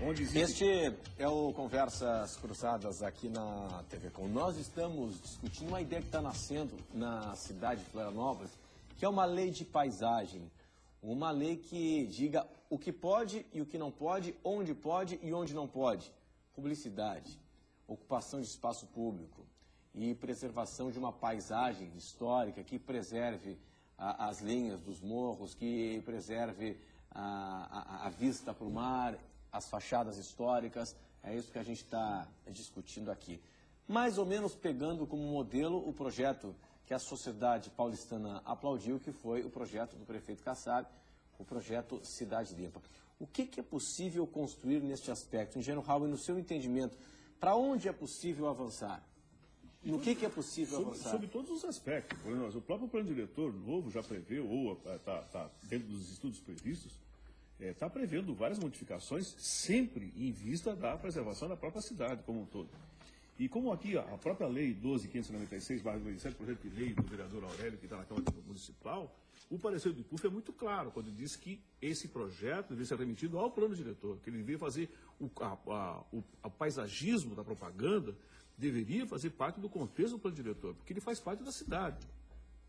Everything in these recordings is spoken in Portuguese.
onde existe... Este é o Conversas Cruzadas aqui na TV Com. Nós estamos discutindo uma ideia que está nascendo na cidade de Florianópolis, que é uma lei de paisagem. Uma lei que diga o que pode e o que não pode, onde e onde não pode. Publicidade, ocupação de espaço público e preservação de uma paisagem histórica que preserve as linhas dos morros, que preserve a vista para o mar, as fachadas históricas. É isso que a gente está discutindo aqui. Mais ou menos pegando como modelo o projeto que a sociedade paulistana aplaudiu, que foi o projeto do prefeito Kassab, o projeto Cidade Limpa. O que é possível construir neste aspecto? Engenheiro Raul, no seu entendimento, para onde é possível avançar? No que é possível avançar? Sobre todos os aspectos. O próprio plano diretor novo já prevê, ou está dentro dos estudos previstos, está prevendo várias modificações, sempre em vista da preservação da própria cidade como um todo. E como aqui a própria lei 12.596/2007, projeto de lei do vereador Aurélio, que está na Câmara Municipal, o parecer do IPUF é muito claro quando diz que esse projeto deveria ser remetido ao plano diretor, que ele deveria fazer o paisagismo da propaganda, deveria fazer parte do contexto do plano diretor, porque ele faz parte da cidade.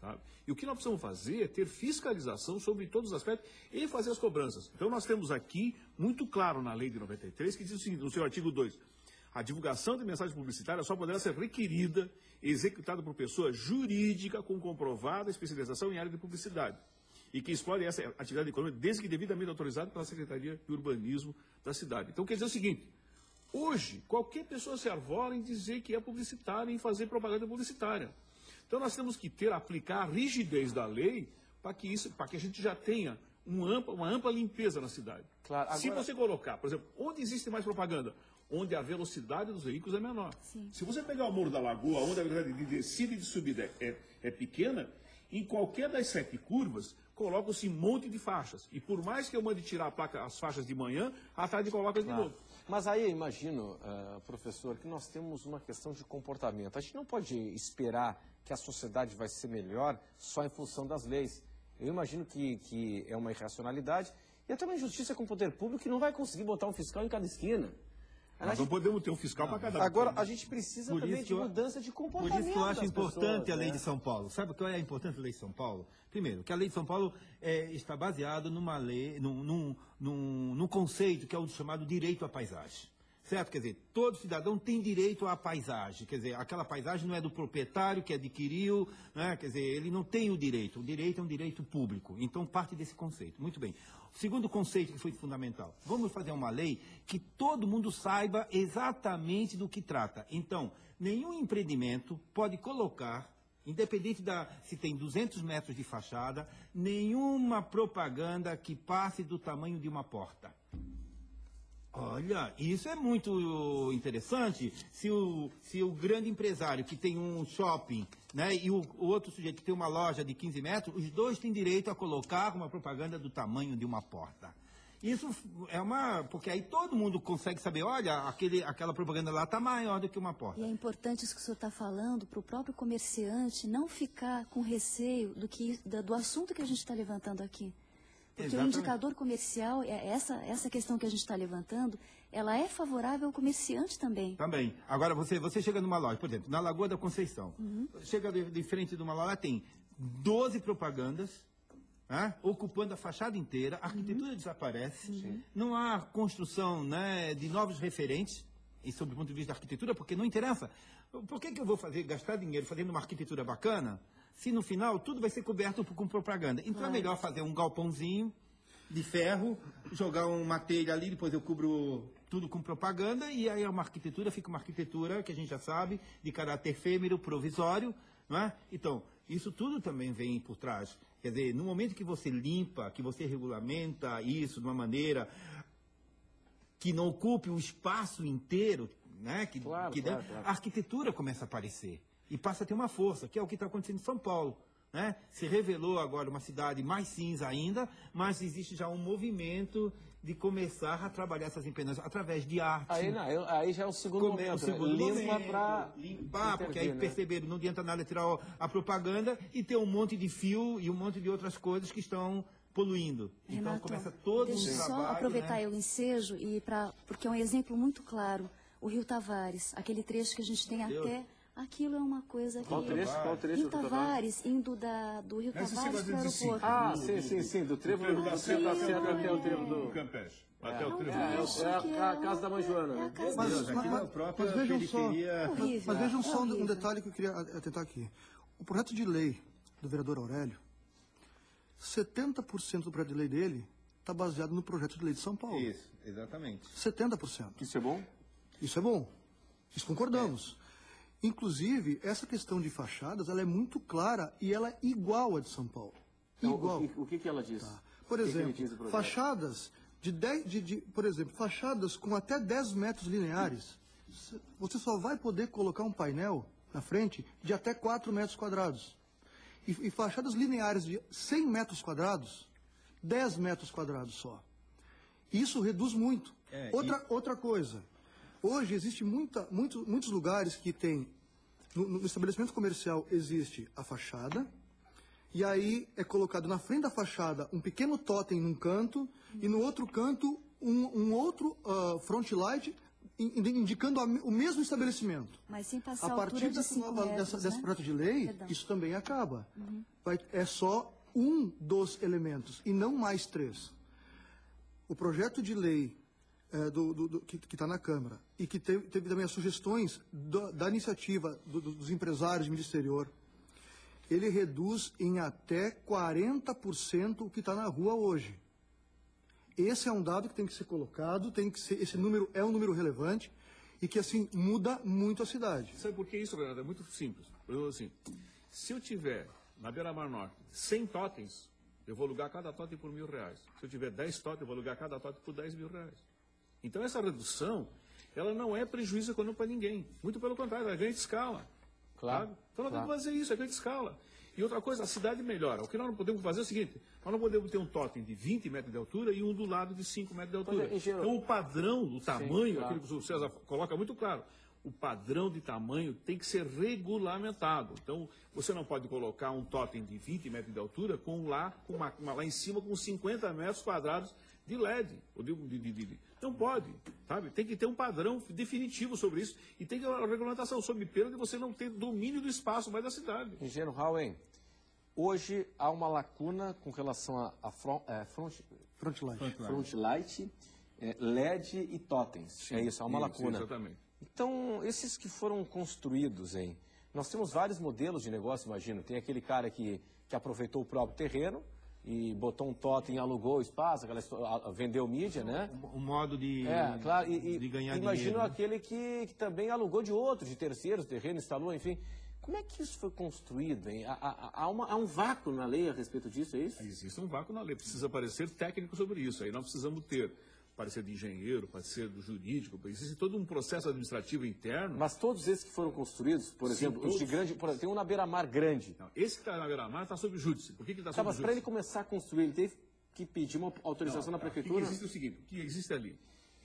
Tá? E o que nós precisamos fazer é ter fiscalização sobre todos os aspectos e fazer as cobranças. Então nós temos aqui, muito claro na lei de 93, que diz o seguinte, no seu artigo 2, a divulgação de mensagem publicitária só poderá ser requerida e executada por pessoa jurídica com comprovada especialização em área de publicidade e que explore essa atividade econômica desde que devidamente autorizada pela Secretaria de Urbanismo da cidade. Então quer dizer o seguinte, hoje qualquer pessoa se arvola em dizer que é publicitária, em fazer propaganda publicitária. Então nós temos que aplicar a rigidez da lei para que a gente já tenha uma ampla limpeza na cidade. Claro, agora... Se você colocar, por exemplo, onde existe mais propaganda? Onde a velocidade dos veículos é menor. Sim. Se você pegar o Morro da Lagoa, onde a velocidade de descida e de subida é pequena, em qualquer das 7 curvas, coloca-se um monte de faixas. E por mais que eu mande tirar as faixas de manhã, à tarde coloca de novo. Mas aí eu imagino, professor, que nós temos uma questão de comportamento. A gente não pode esperar que a sociedade vai ser melhor só em função das leis. Eu imagino que é uma irracionalidade e até uma injustiça com o poder público que não vai conseguir botar um fiscal em cada esquina. Nós não podemos ter um fiscal para cada... Agora, a gente precisa também de mudança de comportamento. Por isso que eu acho importante pessoas, a lei de São Paulo. Sabe qual é a importância da lei de São Paulo? Primeiro, que a lei de São Paulo está baseada numa lei, num conceito que é o chamado direito à paisagem. Certo? Quer dizer, todo cidadão tem direito à paisagem. Quer dizer, aquela paisagem não é do proprietário que adquiriu, né? Quer dizer, ele não tem o direito. O direito é um direito público. Então, parte desse conceito. Muito bem. O segundo conceito que foi fundamental. Vamos fazer uma lei que todo mundo saiba exatamente do que trata. Então, nenhum empreendimento pode colocar, independente se tem 200 metros de fachada, nenhuma propaganda que passe do tamanho de uma porta. Olha, isso é muito interessante. Se o grande empresário que tem um shopping, né, e o outro sujeito que tem uma loja de 15 metros, os dois têm direito a colocar uma propaganda do tamanho de uma porta. Isso porque aí todo mundo consegue saber, olha, aquela propaganda lá está maior do que uma porta. E é importante isso que o senhor está falando para o próprio comerciante não ficar com receio do assunto que a gente está levantando aqui. Porque Exatamente. o indicador comercial, essa questão que a gente está levantando, ela é favorável ao comerciante também. Também. Agora, você chega numa loja, por exemplo, na Lagoa da Conceição, chega de frente de uma loja, tem 12 propagandas, ocupando a fachada inteira, a arquitetura desaparece, não há construção, né, de novos referentes, e sob o ponto de vista da arquitetura, porque não interessa. Por que eu vou gastar dinheiro fazendo uma arquitetura bacana, se no final tudo vai ser coberto com propaganda? Então é melhor fazer um galpãozinho de ferro, jogar uma telha ali, depois eu cubro tudo com propaganda, e aí fica uma arquitetura que a gente já sabe, de caráter efêmero, provisório, não é? Então, isso tudo também vem por trás. Quer dizer, no momento que você limpa, que você regulamenta isso de uma maneira que não ocupe o espaço inteiro, né? Claro. A arquitetura começa a aparecer e passa a ter uma força, que é o que está acontecendo em São Paulo. Né? Se revelou agora uma cidade mais cinza ainda, mas existe já um movimento de começar a trabalhar essas empresas através de arte. Aí já é o segundo momento, limpar, porque aí perceberam, não adianta nada tirar a propaganda e ter um monte de fio e um monte de outras coisas que estão poluindo. Então Renato, começa todo deixa um eu trabalho, só aproveitar né? o ensejo, porque é um exemplo muito claro. O Rio Tavares, aquele trecho que a gente tem até... Aquilo é uma coisa que... Qual trecho? Rio Tavares, indo do Rio Esse Tavares para o 55. aeroporto. Sim, do trevo da Serra Serra até o trevo do do... Campeche. Até o trevo É a casa da mãe Joana, né? É a casa Mas, da mas- Joana. mas vejam só, Horrível, mas vejam só um horrível. detalhe que eu queria atentar aqui. O projeto de lei do vereador Aurélio, 70% do projeto de lei dele está baseado no projeto de lei de São Paulo. Isso, exatamente. 70%. Isso é bom? Isso é bom. Isso concordamos. Inclusive, essa questão de fachadas, ela é muito clara e ela é igual à de São Paulo. Igual. O que ela diz? Por O que ele exemplo, diz do projeto? fachadas por exemplo, fachadas com até 10 metros lineares, você só vai poder colocar um painel na frente de até 4 metros quadrados. E fachadas lineares de 100 metros quadrados, 10 metros quadrados só. Isso reduz muito. Outra coisa, hoje existe muitos lugares que tem, no estabelecimento comercial existe a fachada, e aí é colocado na frente da fachada um pequeno totem num canto, e no outro canto um outro front light indicando o mesmo estabelecimento. Mas sem passar A a partir altura de 5 metros, desse né? projeto de lei, Perdão. isso também acaba. É só um dos elementos, e não mais 3. O projeto de lei que está na Câmara, e que teve também as sugestões da iniciativa dos empresários de mídia exterior, ele reduz em até 40% o que está na rua hoje. Esse é um dado que tem que ser colocado, esse número é um número relevante e que, assim, muda muito a cidade. Sabe por que isso, Renato? É muito simples. Assim, se eu tiver, na Beira-Mar Norte, 100 totens, eu vou alugar cada totem por R$1.000. Se eu tiver 10 totens, eu vou alugar cada totem por R$10.000. Então, essa redução, ela não é prejuízo econômico para ninguém. Muito pelo contrário, ela é ganho de escala. Claro. Sabe? Então, nós temos que fazer isso, é ganho de escala. E outra coisa, a cidade melhora. O que nós não podemos fazer é o seguinte, nós não podemos ter um totem de 20 metros de altura e um do lado de 5 metros de altura. Então, o padrão do tamanho, claro. aquilo que o César coloca muito claro, o padrão de tamanho tem que ser regulamentado. Então, você não pode colocar um totem de 20 metros de altura lá em cima com 50 metros quadrados de LED. Não pode, sabe? Tem que ter um padrão definitivo sobre isso e tem que ter uma regulamentação sob pena de você não ter domínio do espaço mais da cidade. Engenheiro Howen, hoje há uma lacuna com relação a Front light. front light, LED e totens. É isso, há uma lacuna. Exatamente. Então, esses que foram construídos, hein? Nós temos vários modelos de negócio, imagino. Tem aquele cara que aproveitou o próprio terreno e botou um totem, alugou o espaço, vendeu mídia, né? Um modo de, claro, de ganhar imagino dinheiro. Né? aquele que também alugou de outros, de terceiros, terreno, instalou, enfim. Como é que isso foi construído, hein? Há um vácuo na lei a respeito disso, é isso? Existe um vácuo na lei, precisa aparecer técnico sobre isso. Aí nós precisamos ter parecer de engenheiro, parecer do jurídico, existe todo um processo administrativo interno. Mas todos esses que foram construídos, por exemplo, os de grande, tem um na Beira-Mar grande. Não, esse que está na Beira-Mar está sob júdice. Por que ele está Tá, sob mas júdice? para ele começar a construir, ele teve que pedir uma autorização na prefeitura? O que existe é o seguinte, o que existe ali?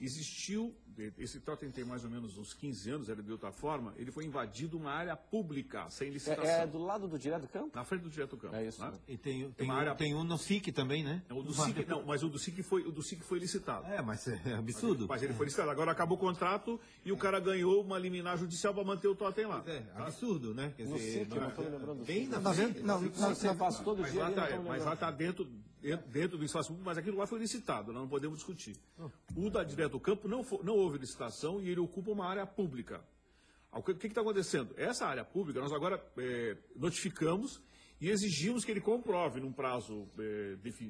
Existiu, esse totem tem mais ou menos uns 15 anos, era de outra forma, ele foi invadido uma área pública, sem licitação. É do lado do Direto do Campo? Na frente do Direto Campo. É isso, né? né? E tem uma área- tem um no SIC também, né? O do SIC, não, mas o do SIC foi licitado. Mas é absurdo. Mas ele foi licitado. Agora acabou o contrato e o cara ganhou uma liminar judicial para manter o totem lá. É absurdo, né? Quer No dizer, SIC, eu não estou me lembrando do bem SIC. na frente. Você passa todo Mas dia lá ali, não está tô me mas lembrando. lá tá dentro do espaço público, mas aquilo lá foi licitado, nós não podemos discutir. O da Direto do Campo não houve licitação e ele ocupa uma área pública. O que está acontecendo? Essa área pública, nós agora notificamos e exigimos que ele comprove, num prazo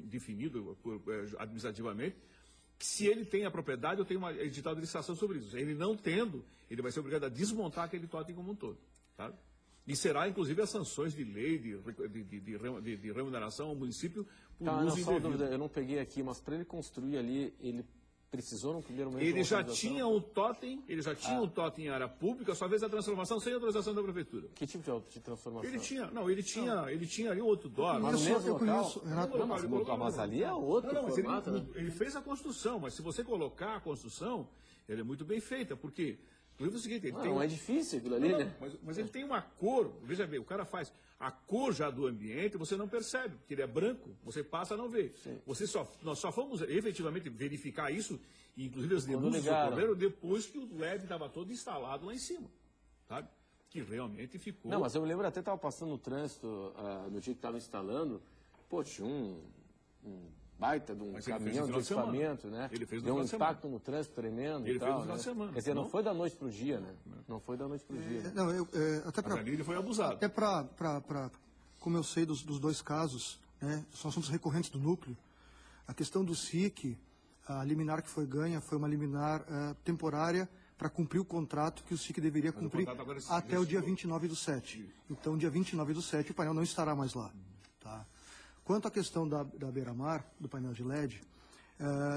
definido administrativamente, que se ele tem a propriedade, eu tenho uma edital de licitação sobre isso. Ele não tendo, ele vai ser obrigado a desmontar aquele totem como um todo. Tá? E será, inclusive, as sanções de lei, de remuneração ao município por Tá, uso não, só uma indevido. dúvida, eu não peguei aqui, mas para ele construir ali, ele precisou no primeiro momento... Ele de já autorização? tinha um totem, em área pública, só fez a transformação sem autorização da prefeitura. Que tipo de transformação? Ele tinha ali outro dó. Mas no mesmo eu local? conheço, Renato. Não, mas ali é outro Mas formato, né? ele fez a construção, mas se você colocar a construção, ela é muito bem feita, porque... É o seguinte, ele tem Não é difícil aquilo ali, Não, né? mas ele tem uma cor, veja bem, o cara faz. a cor já do ambiente você não percebe, porque ele é branco, você passa a não ver. Nós só fomos efetivamente verificar isso, e inclusive as denúncias ocorreram depois que o LED estava todo instalado lá em cima, sabe? Que realmente ficou... Não, mas eu me lembro até, estava passando no trânsito, no dia que estava instalando, pô, tinha um baita de um caminhão de equipamento, né? Ele fez no Deu um final de semana. impacto no trânsito tremendo Ele e tal, fez no final né? de semana. Quer dizer, não foi da noite pro dia, né? Não foi da noite pro dia. Né? Não, até Mas ali ele foi abusado. Até como eu sei dos dois casos, né, são assuntos recorrentes do núcleo, a questão do SIC, a liminar que foi ganha foi uma liminar temporária para cumprir o contrato que o SIC deveria cumprir até o dia 29/7. Então, dia 29/7, o painel não estará mais lá. Tá? Quanto à questão da beira-mar, do painel de LED,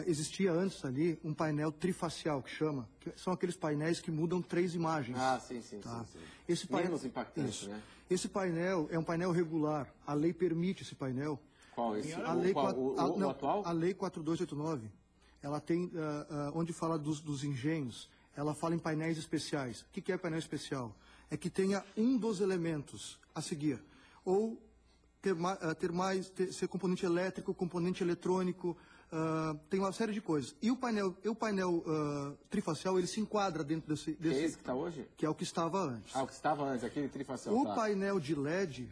existia antes ali um painel trifacial, que são aqueles painéis que mudam 3 imagens. Ah, sim. Esse painel, menos impactante, né? Esse painel é um painel regular. A lei permite esse painel. Qual esse? O atual? A lei 4289, ela tem, onde fala dos engenhos, ela fala em painéis especiais. O que é painel especial? É que tenha um dos elementos a seguir. Ou ser componente elétrico, componente eletrônico, tem uma série de coisas. E o painel trifacial, ele se enquadra dentro desse... Que é esse que está hoje? Que é o que estava antes. Ah, o que estava antes, aquele trifacial. O painel de LED,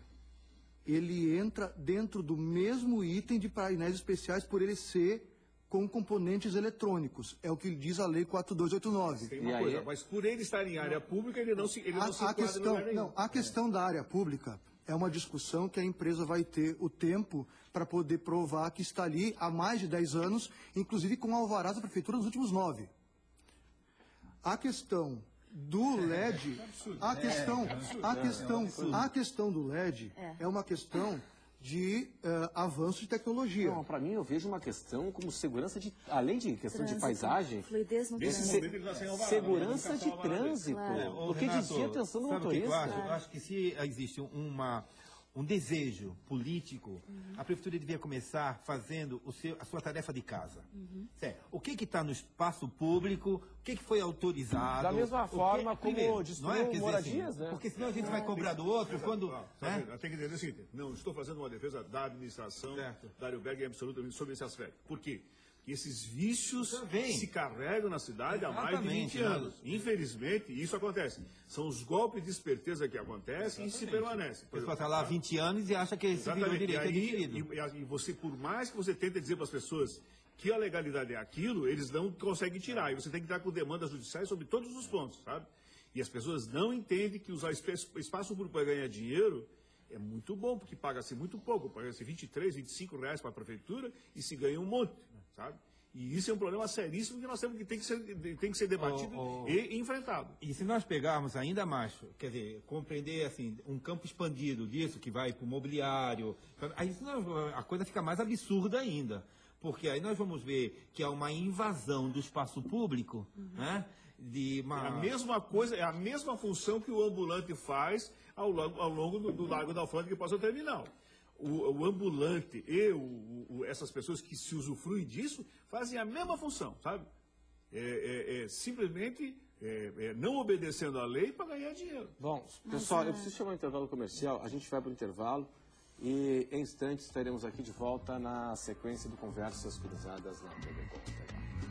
ele entra dentro do mesmo item de painéis especiais por ele ser com componentes eletrônicos. É o que diz a lei 4289. Tem uma coisa, mas por ele estar em área pública, ele não se enquadra em lugar nenhum. A questão da área pública é uma discussão que a empresa vai ter o tempo para poder provar que está ali há mais de 10 anos, inclusive com alvarás da prefeitura nos últimos 9. A questão do LED, a questão do LED é uma questão de avanço de tecnologia. Não, para mim eu vejo uma questão como segurança de, além de questão de paisagem, fluidez no segurança de trânsito, porque desvia a atenção do motorista. Eu acho que se existe um desejo político, a prefeitura devia começar fazendo a sua tarefa de casa. O que está no espaço público, o que foi autorizado. Da mesma forma como destruiu moradias, né? Porque senão a gente vai cobrar do outro quando... Tem que entender o seguinte, não estou fazendo uma defesa da administração, Dário Berger, absolutamente sobre esse aspecto. Por quê? Que esses vícios se carregam na cidade há mais de 20 anos. Infelizmente, isso acontece. São os golpes de esperteza que acontecem e se permanecem. A pessoa está lá há 20 anos e acha que esse virou direito adquirido. E você, por mais que você tente dizer para as pessoas que a legalidade é aquilo, eles não conseguem tirar. E você tem que estar com demandas judiciais sobre todos os pontos, sabe? E as pessoas não entendem que usar espaço público para ganhar dinheiro é muito bom, porque paga-se muito pouco. Paga-se R$23, R$25 para a prefeitura e se ganha um monte. Sabe? E isso é um problema seríssimo que nós temos que tem que ser debatido e enfrentado. E se nós pegarmos ainda mais, quer dizer, compreender assim, um campo expandido disso, que vai para o mobiliário, aí a coisa fica mais absurda ainda. Porque aí nós vamos ver que há uma invasão do espaço público, né? É a mesma coisa, é a mesma função que o ambulante faz ao longo do Largo da Alfândega que passa o terminal. O ambulante e essas pessoas que se usufruem disso fazem a mesma função, sabe? Simplesmente não obedecendo à lei para ganhar dinheiro. Bom, pessoal, eu preciso chamar um intervalo comercial, a gente vai para o intervalo e em instantes estaremos aqui de volta na sequência do Conversas Cruzadas na TV Com.